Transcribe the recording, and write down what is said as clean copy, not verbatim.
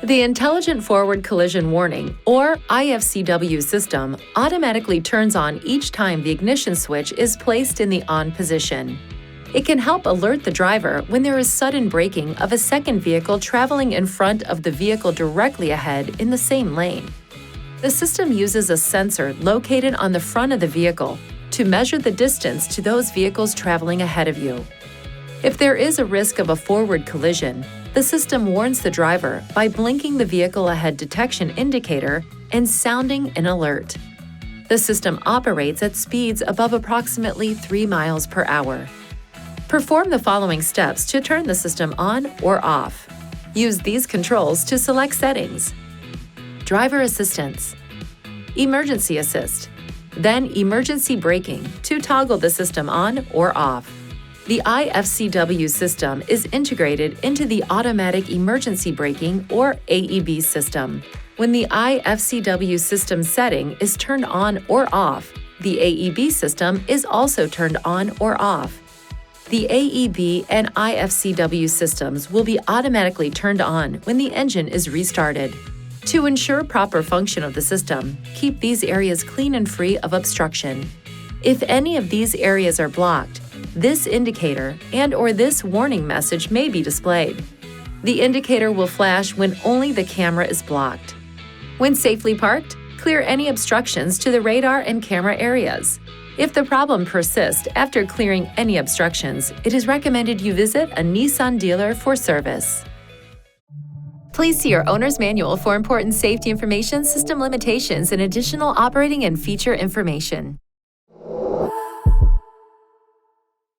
The Intelligent Forward Collision Warning, or I-FCW system, automatically turns on each time the ignition switch is placed in the on position. It can help alert the driver when there is sudden braking of a second vehicle traveling in front of the vehicle directly ahead in the same lane. The system uses a sensor located on the front of the vehicle to measure the distance to those vehicles traveling ahead of you. If there is a risk of a forward collision, the system warns the driver by blinking the vehicle ahead detection indicator and sounding an alert. The system operates at speeds above approximately 3 miles per hour. Perform the following steps to turn the system on or off. Use these controls to select settings. Driver assistance, emergency assist, then emergency braking to toggle the system on or off. The I-FCW system is integrated into the Automatic Emergency Braking, or AEB system. When the I-FCW system setting is turned on or off, the AEB system is also turned on or off. The AEB and I-FCW systems will be automatically turned on when the engine is restarted. To ensure proper function of the system, keep these areas clean and free of obstruction. If any of these areas are blocked, this indicator and/or this warning message may be displayed. The indicator will flash when only the camera is blocked. When safely parked, clear any obstructions to the radar and camera areas. If the problem persists after clearing any obstructions, it is recommended you visit a Nissan dealer for service. Please see your owner's manual for important safety information, system limitations, and additional operating and feature information.